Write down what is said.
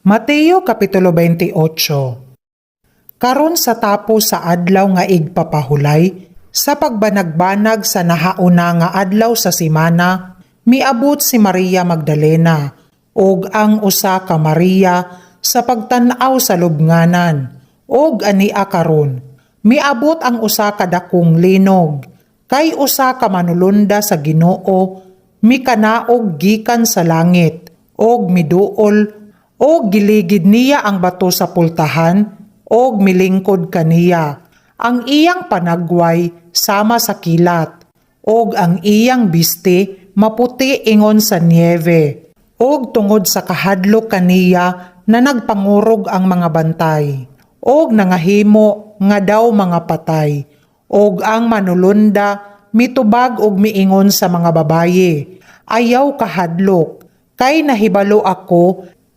Mateo Kapitulo 28. Karon sa tapos sa adlaw nga igpapahulay, sa pagbanagbanag sa nahauna nga adlaw sa simana, miabot si Maria Magdalena ug ang usa ka Maria sa pagtan-aw sa lubnganan, ug ania karon miabot ang usa ka dakong linog, kay usa ka manulunda sa Ginoo mikanaog gikan sa langit, ug miduol o giligid niya ang bato sa pultahan, o milingkod kaniya. Ang iyang panagway sama sa kilat, o ang iyang biste maputi ingon sa niebe, o tungod sa kahadlok kaniya na nagpangurog ang mga bantay, o nangahimo nga daw mga patay, o ang manulunda mitubag og miingon sa mga babaye, ayaw kahadlok, kay nahibalo ako